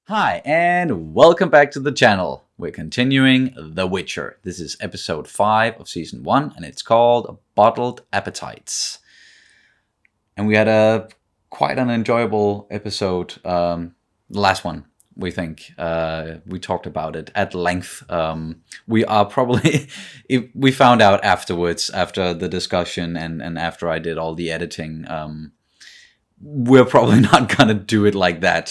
Hi, and welcome back to the channel. We're continuing The Witcher. This is episode 5 of season 1, and it's called Bottled Appetites. And we had quite an enjoyable episode, the last one, we think. We talked about it at length. We are probably, we found out afterwards, after the discussion and after I did all the editing, we're probably not gonna do it like that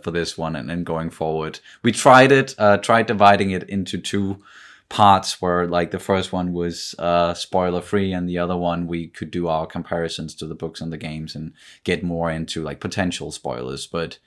for this one and going forward. We tried dividing it into 2 parts where like the first one was spoiler free and the other one we could do our comparisons to the books and the games and get more into like potential spoilers, but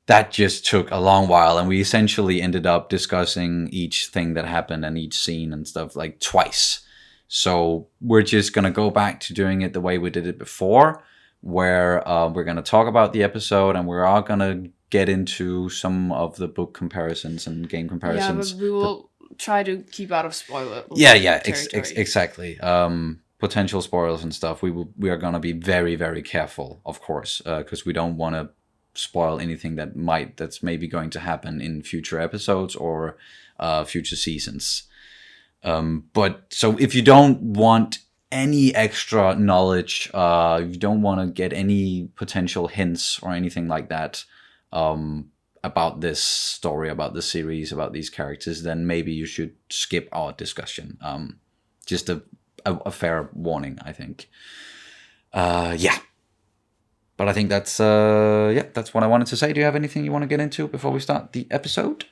that just took a long while and we essentially ended up discussing each thing that happened and each scene and stuff like twice. So we're just gonna go back to doing it the way we did it before, where we're going to talk about the episode and we're all going to get into some of the book comparisons and game comparisons. Yeah, but we will try to keep out of spoiler. Exactly. Potential spoilers and stuff. We are going to be very, very careful, of course, because we don't want to spoil anything that's maybe going to happen in future episodes or future seasons. But so if you don't want any extra knowledge, you don't want to get any potential hints or anything like that about this story, about the series, about these characters, then maybe you should skip our discussion. Just a fair warning, I think. Yeah. But I think that's what I wanted to say. Do you have anything you want to get into before we start the episode?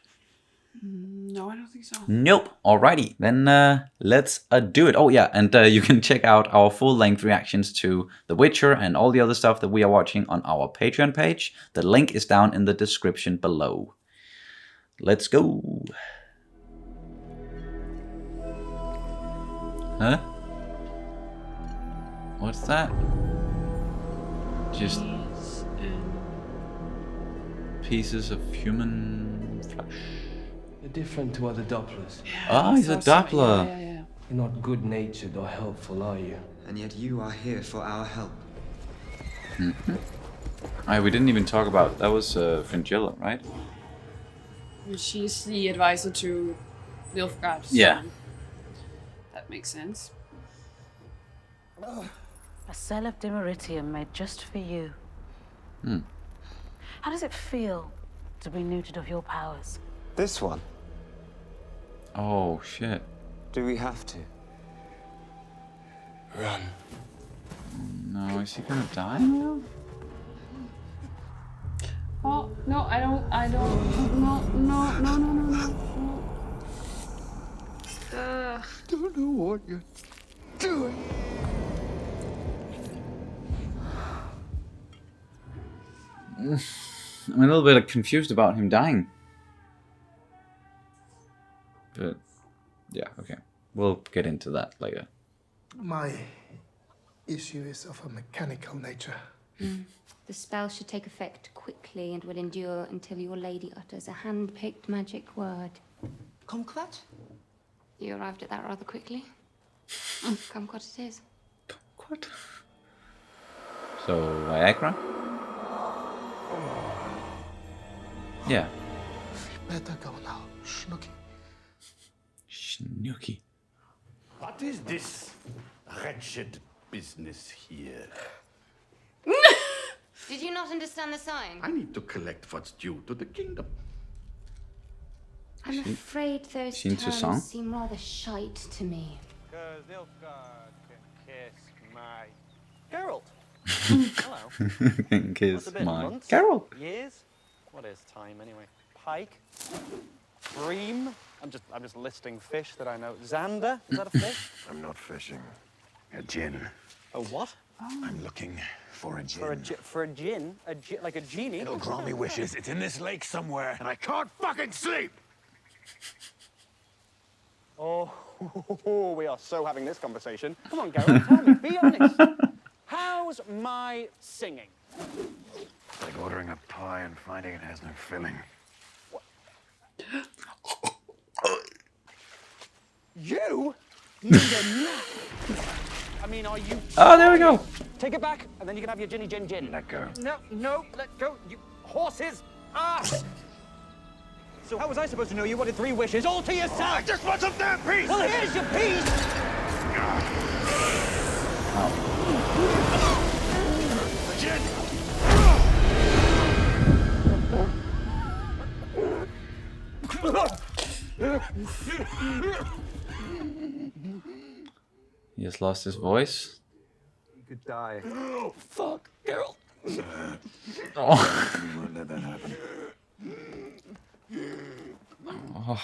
No, I don't think so. Nope. Alrighty, then let's do it. Oh yeah, and you can check out our full-length reactions to The Witcher and all the other stuff that we are watching on our Patreon page. The link is down in the description below. Let's go. Huh? What's that? Just pieces of human flesh. You're different to other Dopplers. He's a Doppler. Yeah. You're not good-natured or helpful, are you? And yet you are here for our help. We didn't even talk about that. Was Fringilla, right? She's the advisor to Nilfgaard. So Yeah. that makes sense. A cell of Dimeritium made just for you. How does it feel to be neutered of your powers? This one? Oh shit. Do we have to? Run. No, is he gonna die now? Oh no, I don't. No. Don't know what you're doing. I'm a little bit confused about him dying. But yeah, okay. We'll get into that later. My issue is of a mechanical nature. The spell should take effect quickly and will endure until your lady utters a hand-picked magic word. Kumquat? You arrived at that rather quickly. Kumquat it is. What? So, Viagra? Yeah. Better go now, Snooky. Snooky. What is this wretched business here? Did you not understand the sign? I need to collect what's due to the kingdom. I'm afraid those she into terms song? seem rather shite to me. Because Nilfgaard can kiss my... Geralt! Hello. Kiss What's it been, my months? Carol. Years? What is time, anyway? Pike? Bream? I'm just listing fish that I know. Xander? Is that a fish? I'm not fishing. A gin. A what? I'm looking for a gin. For a gin? Like a genie? It'll grant me wishes. It's in this lake somewhere, and I can't fucking sleep! Oh, we are so having this conversation. Come on, Geralt, tell me, be honest. How's my singing? It's like ordering a pie and finding it has no filling. You need a nap. I mean, are you... Oh, there we go. Take it back, and then you can have your ginny gin gin. Let go. No, let go. You horses. Ah! So how was I supposed to know you wanted 3 wishes all to yourself? I just want some damn peace! Well, here's your piece! Legit! He has lost his voice. You could die. Fuck, Geralt. Oh. You won't let that happen. Oh.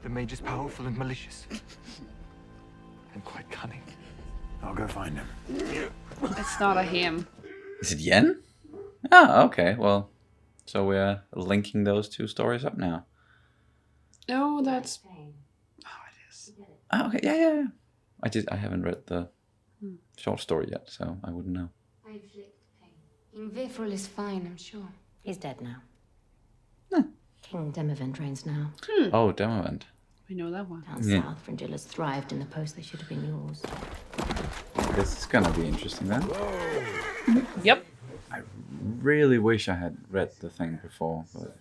The mage is powerful and malicious. And quite cunning. I'll go find him. It's not a him. Is it Yen? Oh, okay. Well, so we're linking those 2 stories up now. No, that's. Oh, okay. Yeah. I haven't read the short story yet, so I wouldn't know. I inflict pain. King Vifril is fine, I'm sure. He's dead now. Huh. King Demavend reigns now. Oh, Demavend. We know that one. Down Yeah. south, Fringilla's thrived in the post that should have been yours. This is gonna be interesting then. Yep. I really wish I had read the thing before, but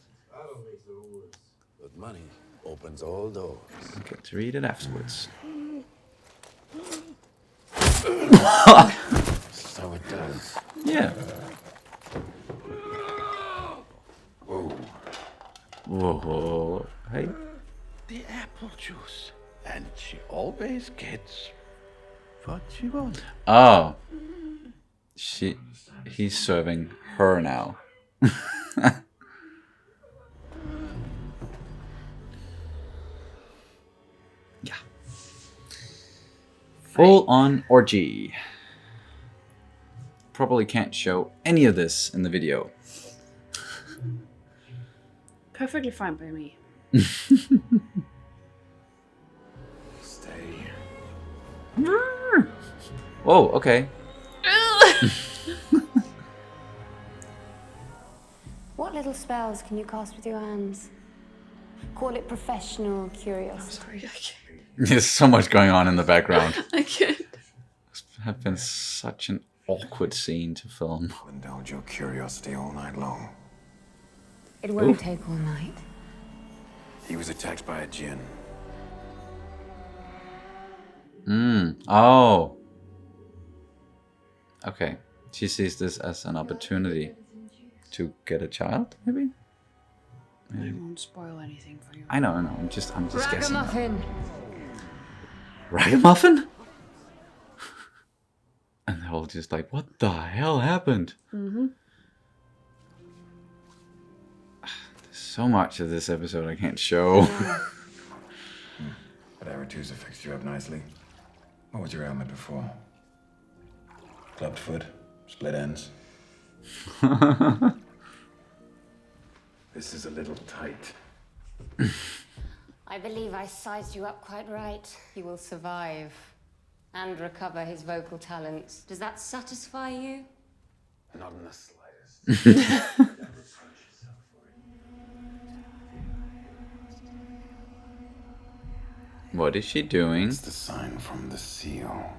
money opens all doors. I get to read it afterwards. So it does. Yeah. Whoa. Whoa. Hey. The apple juice. And she always gets what she wants. Oh. He's serving her now. Yeah. Full on orgy. Probably can't show any of this in the video. Perfectly fine by me. Stay. Whoa, okay. What little spells can you cast with your hands? Call it professional curiosity. Sorry, I can't. There's so much going on in the background. I can't. It's been such an awkward scene to film. Indulge your curiosity all night long. It won't Ooh. take all night. He was attacked by a djinn. Oh. Okay. She sees this as an opportunity to get a child, maybe? I won't spoil anything for you. I know. I'm just guessing. Ragamuffin! Ragamuffin? And they're all just like, what the hell happened? Mm-hmm. There's so much of this episode I can't show. But Aretusa fixed you up nicely. What was your ailment before? Clubbed foot? Split ends? This is a little tight. I believe I sized you up quite right. He will survive and recover his vocal talents. Does that satisfy you? Not in the slightest. What is she doing? It's the sign from the seal.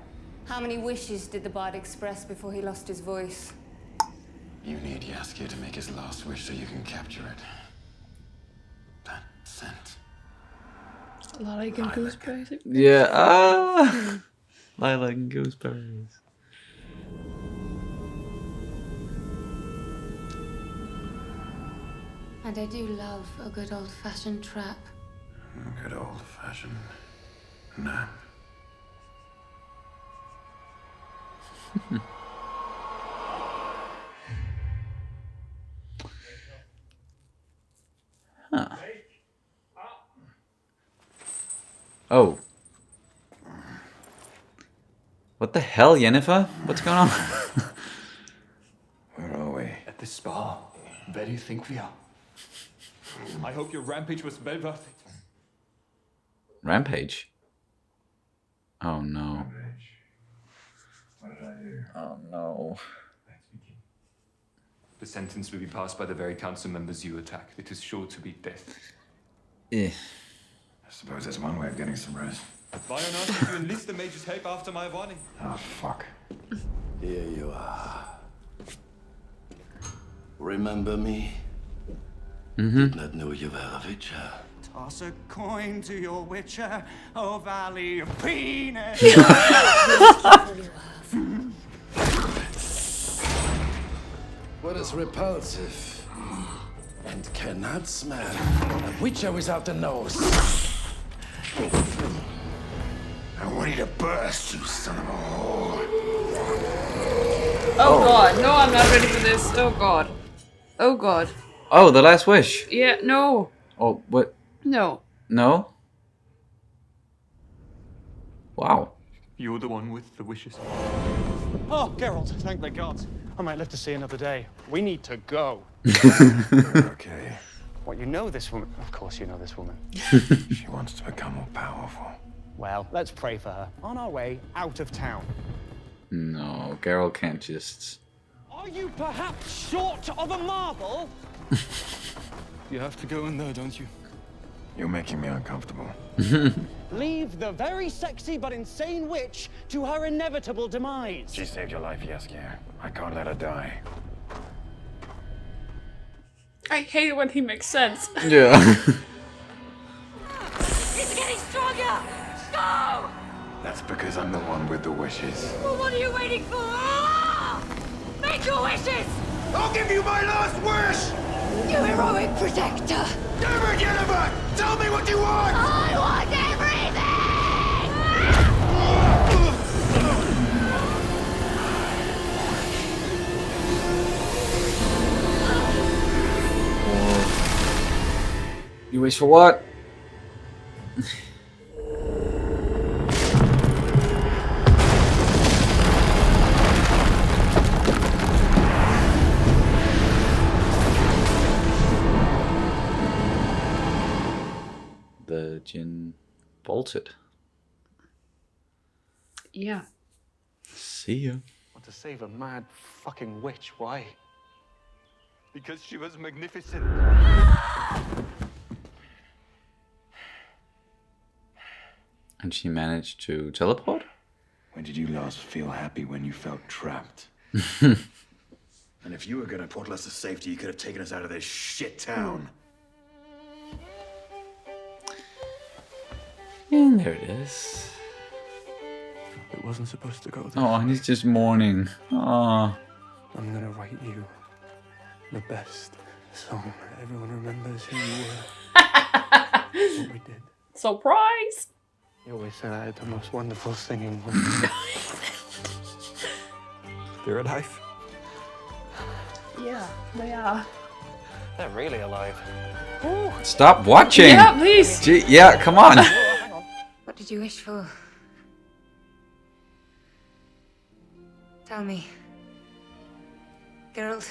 How many wishes did the bard express before he lost his voice? You need Jaskier to make his last wish so you can capture it. That scent. Lilac and gooseberries. Yeah. Lilac and gooseberries. And I do love a good old-fashioned trap. A good old-fashioned nap. Huh. Oh. What the hell, Yennefer? What's going on? Where are we? At the spa. Where do you think we are? I hope your rampage was well worth it. Rampage? Oh no. What did I do? Oh no. The sentence will be passed by the very council members you attacked. It is sure to be death. Eh. I suppose that's one way of getting some rest. Why on earth did you enlist the mage's help after my warning? Oh, fuck. Here you are. Remember me? Did not know you were a witcher. Toss a coin to your witcher, oh valley of penis. What is repulsive and cannot smell? A witcher without a nose. I want you to burst, you son of a whore. Oh god, no, I'm not ready for this. Oh god. Oh god. Oh, the last wish. Yeah, no. Oh, what? No. No? Wow. You're the one with the wishes. Oh, Geralt, thank the gods. I might live to see another day. We need to go. Okay. What, you know this woman? Of course you know this woman. She wants to become more powerful. Well, let's pray for her. On our way out of town. No, Geralt can't just... Are you perhaps short of a marble? You have to go in there, don't you? You're making me uncomfortable. Leave the very sexy but insane witch to her inevitable demise. She saved your life, Jaskier. I can't let her die. I hate it when he makes sense. Yeah. It's getting stronger! Go! That's because I'm the one with the wishes. Well, what are you waiting for? Ah! Make your wishes! I'll give you my last wish! You heroic protector! Never get about! Tell me what you want! I want everything! You wish for what? The Jinn bolted. Yeah. See ya. Want to save a mad fucking witch? Why? Because she was magnificent. And she managed to teleport? When did you last feel happy when you felt trapped? And if you were gonna portal us to safety, you could have taken us out of this shit town. And there it is. It wasn't supposed to go there. Oh, and he's just mourning. Oh. I'm gonna write you the best song. Everyone remembers who you were. What we did. Surprise! You always said I had the most wonderful singing. They're alive. Yeah, they are. They're really alive. Stop watching! Yeah, please! Gee, yeah, come on! What did you wish for? Tell me. Geralt.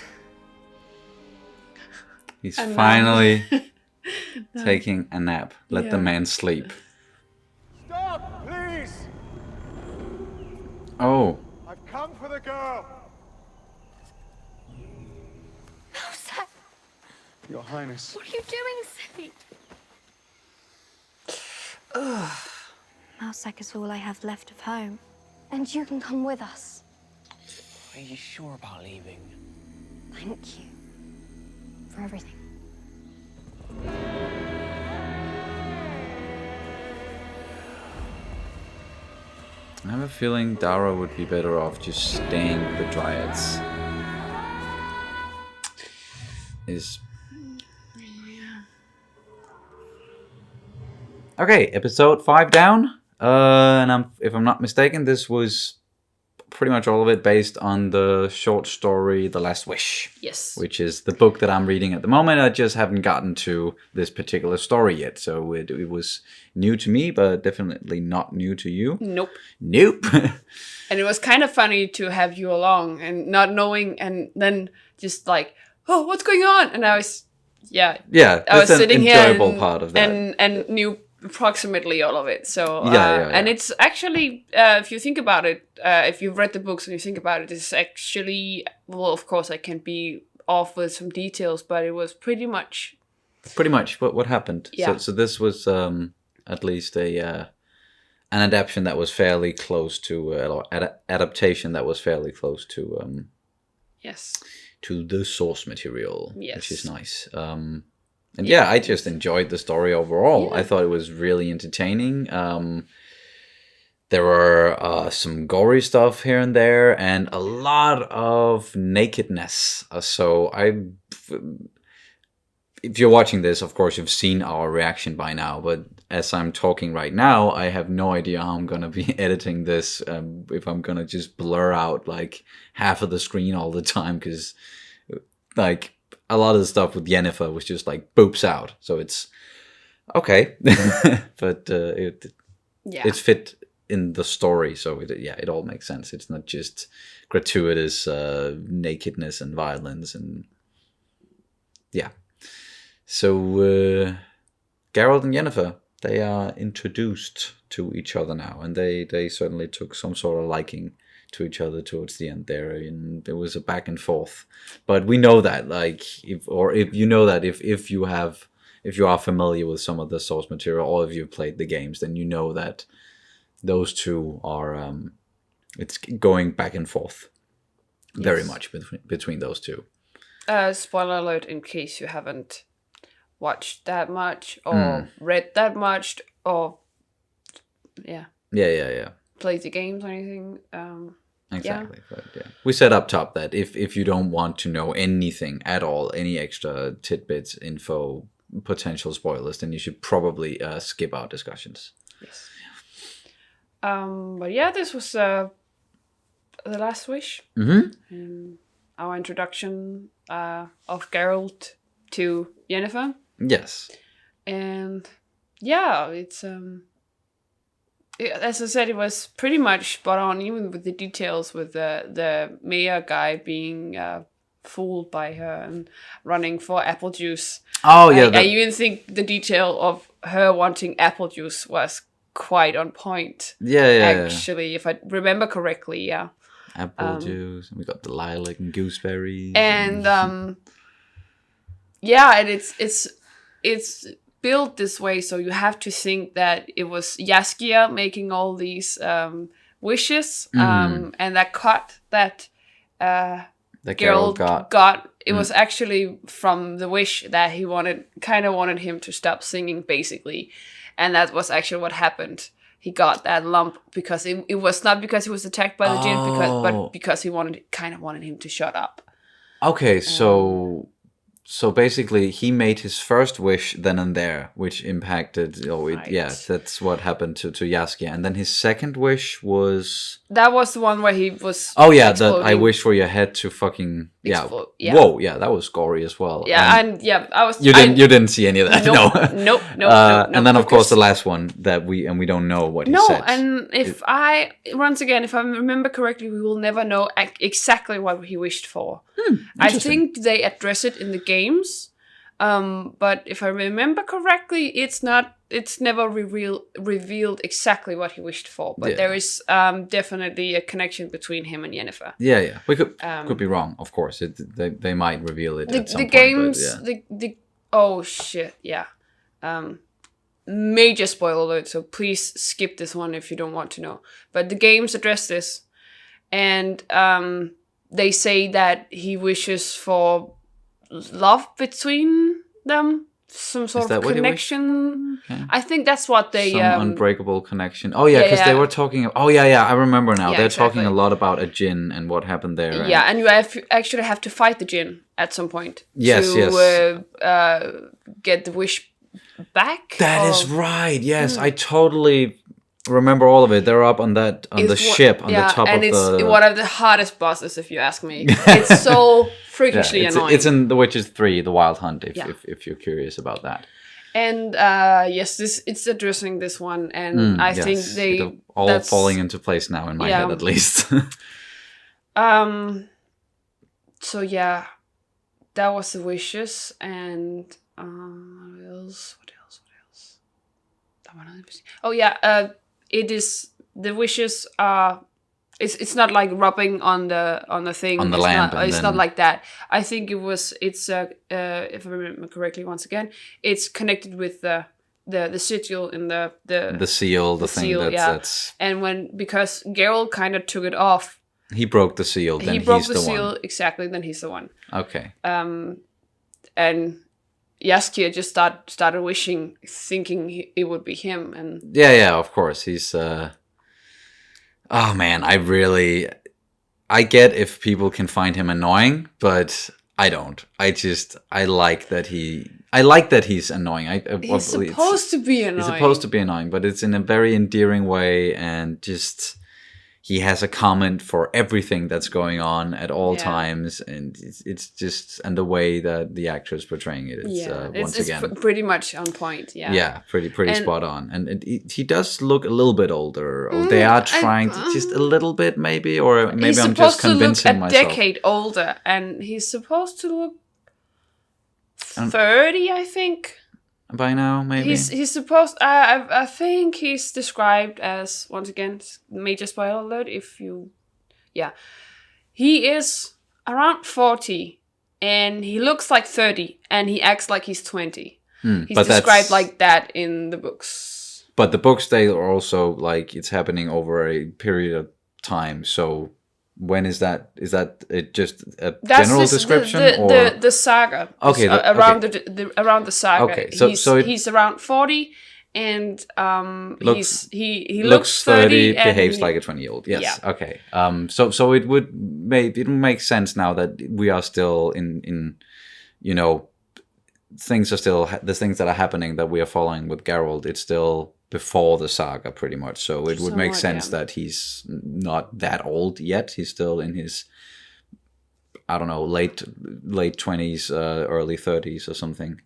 He's And finally taking a nap. Let the Yeah. man sleep. Stop, please! Oh. I've come for the girl. Mousak, Your Highness. what are you doing, Sif? Mousak is all I have left of home. And you can come with us. Are you sure about leaving? Thank you. For everything. I have a feeling Dara would be better off just staying with the Dryads. Okay, episode 5 down. And if I'm not mistaken, this was pretty much all of it based on the short story The Last Wish. Yes. Which is the book that I'm reading at the moment. I just haven't gotten to this particular story yet. So it was new to me, but definitely not new to you. Nope. Nope. And it was kind of funny to have you along and not knowing, and then just like, oh, what's going on? And I was, Yeah, I was that's an sitting here enjoyable and, part of that. and knew approximately all of it. So Yeah. and it's actually, if you think about it, if you've read the books and you think about it, it's actually, well, of course I can be off with some details, but it was pretty much what happened. Yeah. So this was at least an adaptation that was fairly close to adaptation that was fairly close to yes, to the source material, Yes. which is nice. And I just enjoyed the story overall. Yeah. I thought it was really entertaining. There were some gory stuff here and there, and a lot of nakedness. If you're watching this, of course, you've seen our reaction by now. But as I'm talking right now, I have no idea how I'm going to be editing this. If I'm going to just blur out like half of the screen all the time. Because like a lot of the stuff with Yennefer was just like boops out. So it's okay. But it's fit in the story. So it all makes sense. It's not just gratuitous nakedness and violence. And yeah. So, Geralt and Yennefer, they are introduced to each other now, and they certainly took some sort of liking to each other towards the end there, and there was a back and forth. But we know that, like, if you are familiar with some of the source material, or if you've played the games, then you know that those two are, it's going back and forth very much between those two. Spoiler alert in case you haven't watched that much or read that much or played the games or anything. Exactly. But we said up top that if you don't want to know anything at all, any extra tidbits, info, potential spoilers, then you should probably skip our discussions. Yes. But yeah, this was The Last Wish. Our introduction of Geralt to Yennefer. Yes. And yeah, it's as I said, it was pretty much spot on, even with the details with the mayor guy being fooled by her and running for apple juice. Oh yeah. I even think the detail of her wanting apple juice was quite on point. Actually, if I remember correctly, yeah. Apple juice, and we got the lilac and gooseberries. And and it's built this way, so you have to think that it was Jaskier making all these wishes, and that cut that Geralt got. It was actually from the wish that he kind of wanted him to stop singing, basically, and that was actually what happened. He got that lump because it was not because he was attacked by the djinn, but because he kind of wanted him to shut up. Okay, so basically he made his first wish then and there, which impacted. That's what happened to Jaskier, and then his second wish was. That was the one where he was. Oh yeah, that I wish for your head to fucking explode. Yeah. Whoa, yeah, that was gory as well. Yeah, I was. You didn't see any of that, Nope. And then of course the last one that we don't know what he said. No, and if I remember correctly, we will never know exactly what he wished for. I think they address it in the games, but if I remember correctly, it's never revealed exactly what he wished for. But there is definitely a connection between him and Yennefer. Yeah. We could be wrong, of course. They might reveal it at some point. The games, but, oh shit, yeah. Major spoiler alert, so please skip this one if you don't want to know. But the games address this, and they say that he wishes for love between them, some sort of connection. Okay. I think that's what they... Some unbreakable connection. Oh yeah, because they were talking... Oh yeah, I remember now. They're talking a lot about a djinn and what happened there. Yeah, and you actually have to fight the djinn at some point. Yes. Get the wish back. That is right, yes. I totally... remember all of it. They're up on the ship on the top of the... and it's one of the hardest bosses, if you ask me. It's so freakishly annoying. It's in The Witcher 3, The Wild Hunt, if you're curious about that. And it's addressing this one, and I think they... all falling into place now in my head, at least. So yeah, that was the wishes, and what else? Oh yeah, it is, the wishes are, it's not like rubbing on the thing, on the lamp. It's not like that. I think it's if I remember correctly, once again, it's connected with the sigil in the seal, the thing seal, that's and because Geralt kind of took it off, he broke the seal. Then he broke he's the seal one. Exactly. Then he's the one. Okay. And Jaskier just started wishing, thinking it would be him, and Yeah, of course. He's oh man, I get if people can find him annoying, but I don't. I like that he's annoying. he's supposed to be annoying. He's supposed to be annoying, but it's in a very endearing way, and just he has a comment for everything that's going on at all times, and it's just, and the way that the actor is portraying it, it's pretty much on point. Yeah, pretty spot on, and he does look a little bit older. Or they are trying to just a little bit, maybe, or maybe I'm just convincing myself. He's supposed to look a decade older, and he's supposed to look 30, I think. By now, maybe he's supposed. I think he's described as, once again, major spoiler alert. He is around 40, and he looks like 30, and he acts like he's 20. He's described like that in the books. But the books, they are also like it's happening over a period of time. So when is that? Is that just a general description? The saga. Okay. Around the saga. Okay. He's around 40, and he looks 30, behaves like a 20-year-old. Yes. Yeah. Okay. So it would make sense now that we are still in things are still the things that are happening that we are following with Geralt. It's still before the saga, pretty much. So it would make sense that he's not that old yet. He's still in his, I don't know, late 20s, early 30s or something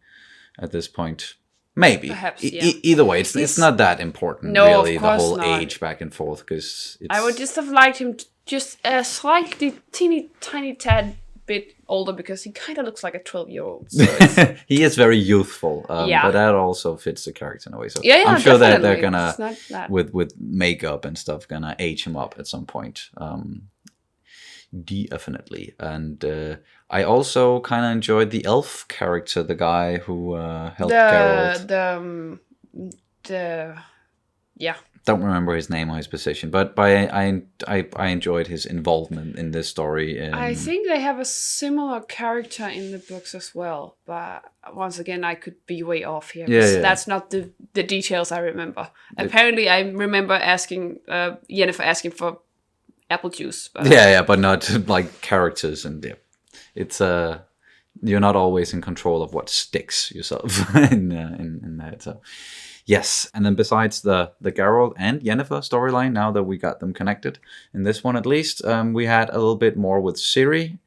at this point. Maybe. Perhaps, either way, it's not that important, really, the whole age back and forth, because I would just have liked him just a slightly tiny tad bit older, because he kind of looks like a 12-year-old. So he is very youthful, but that also fits the character in a way. So yeah, I'm sure that definitely. they're gonna with makeup and stuff gonna age him up at some point. Definitely. And I also kind of enjoyed the elf character, the guy who helped Geralt. Don't remember his name or his position, but I enjoyed his involvement in this story. I think they have a similar character in the books as well, but once again, I could be way off here. That's not the details I remember. Apparently, I remember Yennefer asking for apple juice. But but not like characters, and it's you're not always in control of what sticks yourself in that. So. Yes, and then besides the Geralt and Yennefer storyline, now that we got them connected, in this one at least, we had a little bit more with Ciri,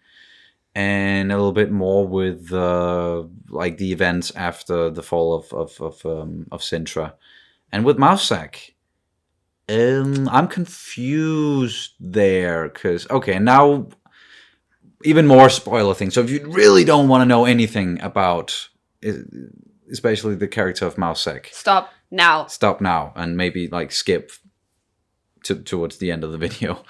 and a little bit more with like the events after the fall of Cintra, and with Mousesack. I'm confused there, because now even more spoiler things. So if you really don't want to know anything about especially the character of Mousesack, stop now and maybe like skip towards the end of the video.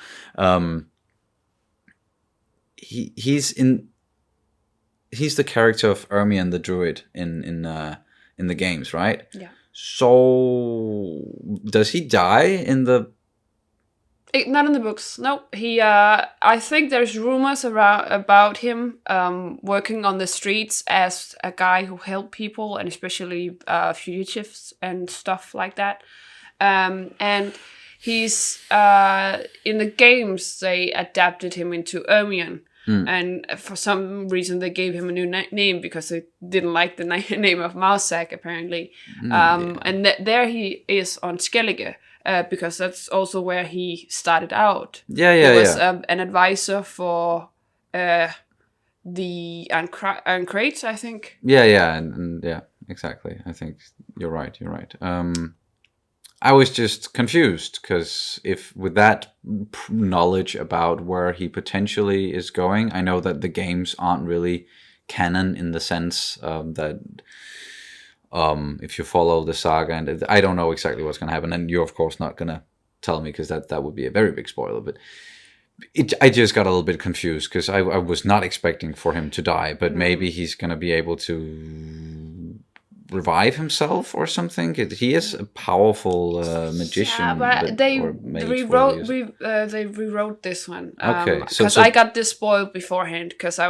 He's the character of Ermion the Druid in the games, right? Yeah. So does he die in the? Not in the books. No, he. I think there's rumors about him working on the streets as a guy who helped people, and especially fugitives and stuff like that. And he's in the games they adapted him into Ermion, and for some reason they gave him a new name because they didn't like the name of Mousesack apparently. And there he is on Skellige. Because that's also where he started out. He was an advisor for the Ancrate, I think. And exactly. I think you're right. I was just confused, because if with that knowledge about where he potentially is going, I know that the games aren't really canon in the sense that... if you follow the saga, and I don't know exactly what's going to happen, and you're of course not going to tell me, because that would be a very big spoiler, but I just got a little bit confused, because I was not expecting for him to die, but maybe he's going to be able to revive himself or something? He is a powerful magician. Yeah, but they rewrote this one. Okay, because I got this spoiled beforehand. Because I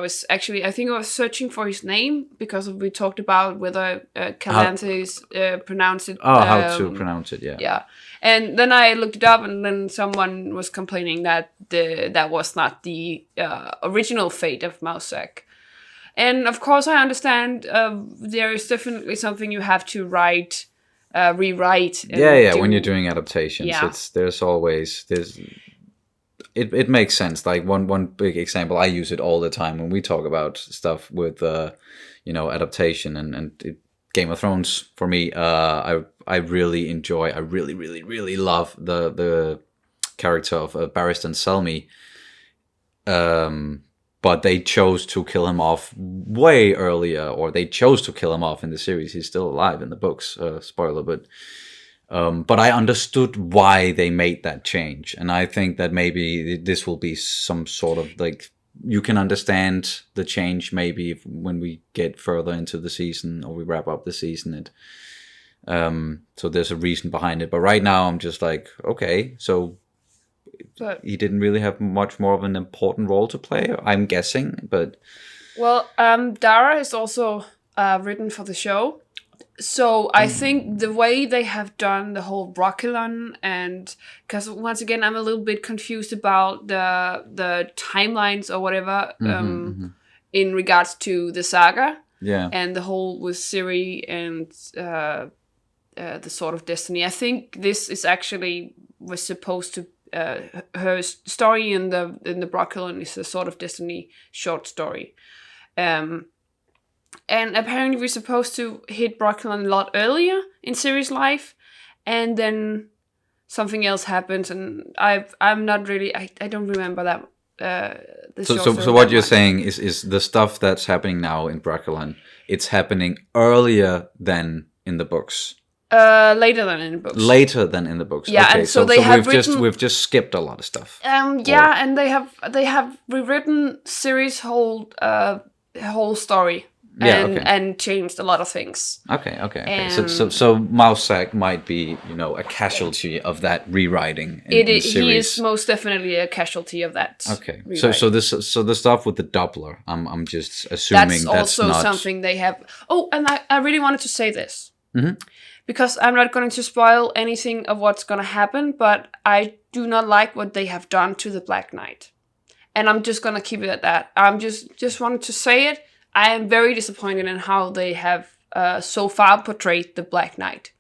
think I was searching for his name because we talked about whether Calanthe's pronounce it. How to pronounce it? Yeah. Yeah, and then I looked it up, and then someone was complaining that that was not the original fate of Mousesack. And of course, I understand there is definitely something you have to rewrite. When you're doing adaptations, it makes sense. Like one big example, I use it all the time when we talk about stuff with adaptation and Game of Thrones. For me, I really enjoy. I really love the character of Barristan Selmy. But they chose to kill him off way earlier, or they chose to kill him off in the series. He's still alive in the books, spoiler, but I understood why they made that change. And I think that maybe this will be some sort of like, you can understand the change maybe when we get further into the season or we wrap up the season. So there's a reason behind it. But right now I'm just like, okay, so... But he didn't really have much more of an important role to play, I'm guessing, but... Well, Dara is also written for the show. So I think the way they have done the whole Brokilon, and... Because once again, I'm a little bit confused about the timelines or whatever in regards to the saga. Yeah. And the whole with Ciri and the Sword of Destiny. I think this is actually was supposed to... her story in the Brokilon is a Sword of Destiny short story, and apparently we're supposed to hit Brokilon a lot earlier in Ciri's life, and then something else happens, and I'm not really I don't remember that. So what you're saying is the stuff that's happening now in Brokilon, it's happening earlier than in the books. Later than in the books. Later than in the books. Yeah, okay, and so they have we've just skipped a lot of stuff. And they have rewritten Ciri's whole story and changed a lot of things. Okay. So Mousesack might be, a casualty of that rewriting. He is most definitely a casualty of that. Okay. Rewriting. So the stuff with the Doppler, I'm just assuming that's also not... something they have. Oh, and I really wanted to say this. Mm-hmm. Because I'm not going to spoil anything of what's going to happen, but I do not like what they have done to the Black Knight. And I'm just going to keep it at that. I'm just wanted to say it. I am very disappointed in how they have so far portrayed the Black Knight.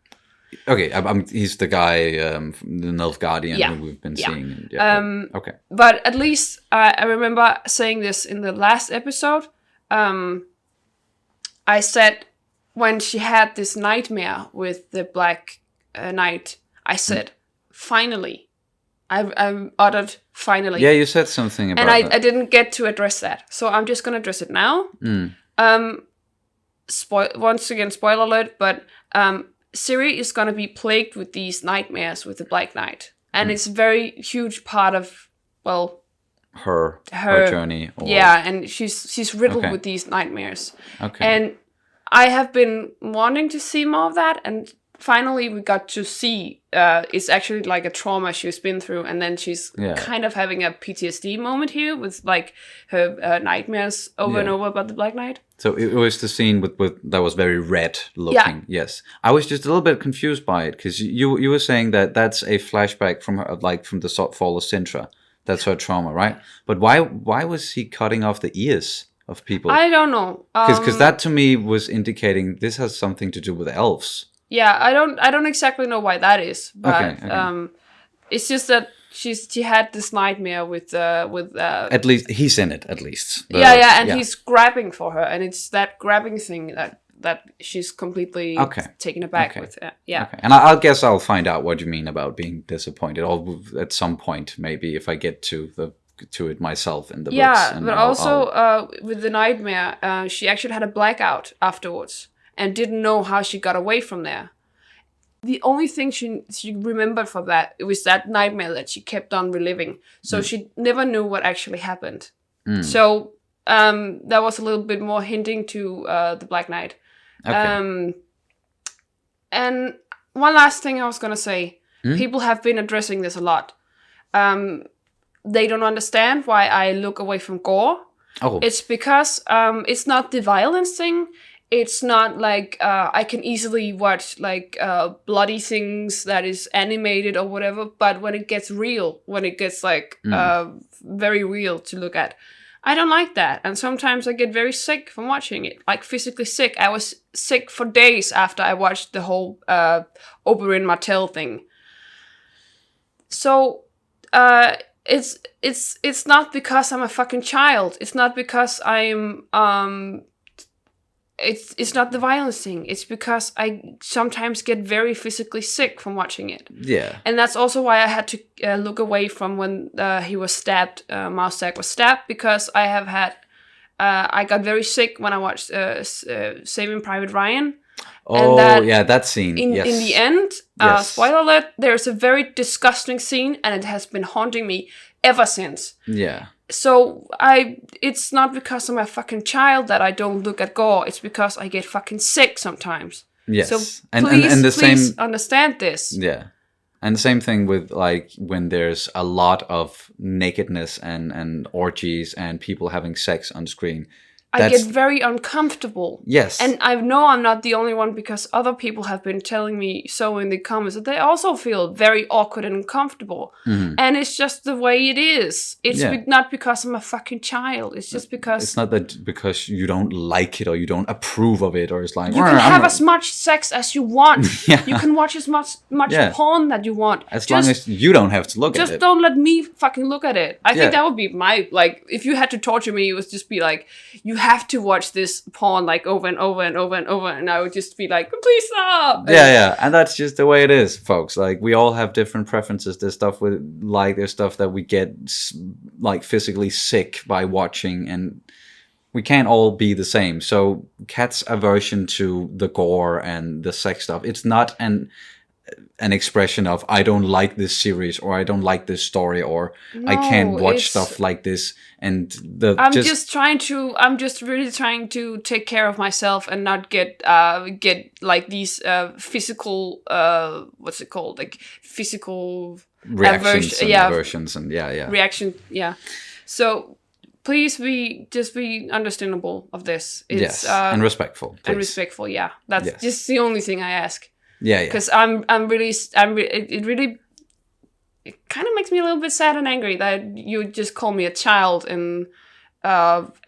Okay, he's the guy, the Nilfgaardian who we've been seeing. Yeah. Okay. But at least I remember saying this in the last episode. I said... When she had this nightmare with the Black Knight, I said, finally. I uttered, finally. Yeah, you said something about that. And I didn't get to address that. So I'm just going to address it now. Once again, spoiler alert, but Ciri is going to be plagued with these nightmares with the Black Knight. And it's a very huge part of, well... Her journey. And she's riddled with these nightmares. Okay. And... I have been wanting to see more of that, and finally we got to see it's actually like a trauma she's been through, and then she's kind of having a PTSD moment here with like her nightmares over and over about the Black Knight. So it was the scene with that was very red looking. Yeah. Yes, I was just a little bit confused by it because you were saying that that's a flashback from her, like from the fall of Sintra. That's her trauma, right? But why was he cutting off the ears of people? I don't know. Because that to me was indicating this has something to do with elves. Yeah, I don't exactly know why that is, but it's just that she had this nightmare with at least he's in it, at least. He's grabbing for her, and it's that grabbing thing that she's completely taken aback with. Yeah. Okay. And I guess I'll find out what you mean about being disappointed, or at some point maybe if I get to it myself in the books. Yeah, but also with the nightmare, she actually had a blackout afterwards and didn't know how she got away from there. The only thing she remembered from that, it was that nightmare that she kept on reliving. So she never knew what actually happened. So that was a little bit more hinting to the Black Knight. Okay. And one last thing I was gonna say. People have been addressing this a lot. They don't understand why I look away from gore. Oh. It's because it's not the violence thing. It's not like I can easily watch like bloody things that is animated or whatever. But when it gets real, when it gets like very real to look at, I don't like that. And sometimes I get very sick from watching it, like physically sick. I was sick for days after I watched the whole Oberyn Martell thing. So it's not because I'm a fucking child. It's not because I'm it's not the violence thing. It's because I sometimes get very physically sick from watching it. Yeah. And that's also why I had to look away from when he was stabbed, Mousak was stabbed, because I have had I got very sick when I watched Saving Private Ryan. Oh, that scene. In the end, spoiler alert, there's a very disgusting scene, and it has been haunting me ever since. Yeah. So it's not because I'm a fucking child that I don't look at gore. It's because I get fucking sick sometimes. Yes. So and the please same understand this. Yeah. And the same thing with like when there's a lot of nakedness and orgies and people having sex on screen. I get very uncomfortable. Yes. And I know I'm not the only one, because other people have been telling me so in the comments that they also feel very awkward and uncomfortable. Mm-hmm. And it's just the way it is. It's not because I'm a fucking child. It's just because... It's not that because you don't like it or you don't approve of it, or it's like... You can have as much sex as you want. Yeah. You can watch as much porn that you want. As long as you don't have to look at it. Just don't let me fucking look at it. I think Yeah. that would be my... Like, if you had to torture me, it would just be like... You have to watch this porn like over and over and over and over, and I would just be like, please stop. Yeah, and that's just the way it is, folks. Like, we all have different preferences. There's stuff there's stuff that we get like physically sick by watching, and we can't all be the same. So Kat's aversion to the gore and the sex stuff, it's not an expression of I don't like this series, or I don't like this story, or I can't watch stuff like this. And I'm just really trying to take care of myself and not get like these physical what's it called, like physical aversions and reaction. So please be understandable of this. It's, and respectful. Please. And respectful. Yeah, that's just the only thing I ask. Yeah. Because it kind of makes me a little bit sad and angry that you just call me a child, and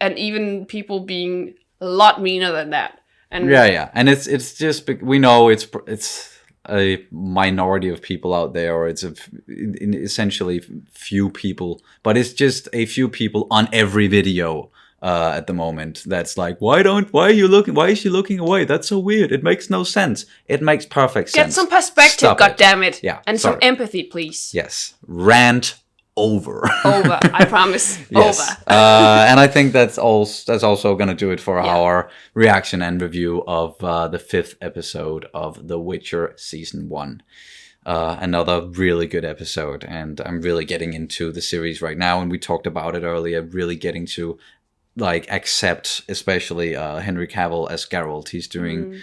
even people being a lot meaner than that. And and it's just, we know it's a minority of people out there, or it's essentially few people, but it's just a few people on every video at the moment that's like, why is she looking away? That's so weird. It makes no sense. It makes perfect sense. Get some perspective, goddammit. Yeah, and some empathy, please. Yes. Rant over. Over, I promise. Yes. Over. And I think that's also going to do it for our reaction and review of the 5th episode of The Witcher Season 1. Another really good episode, and I'm really getting into the series right now, and we talked about it earlier, really getting to like accept especially Henry Cavill as Geralt. He's doing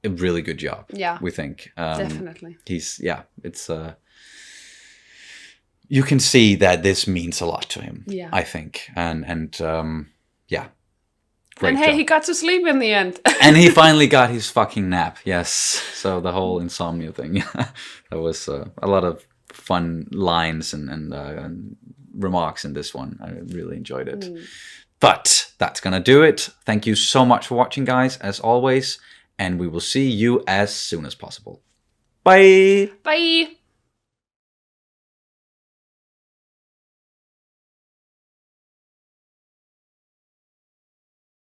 a really good job. Yeah. We think. Definitely. It's you can see that this means a lot to him. Yeah. I think. And great job. He got to sleep in the end. And he finally got his fucking nap. Yes. So the whole insomnia thing. That was a lot of fun lines and remarks in this one. I really enjoyed it. But that's going to do it. Thank you so much for watching, guys, as always. And we will see you as soon as possible. Bye. Bye.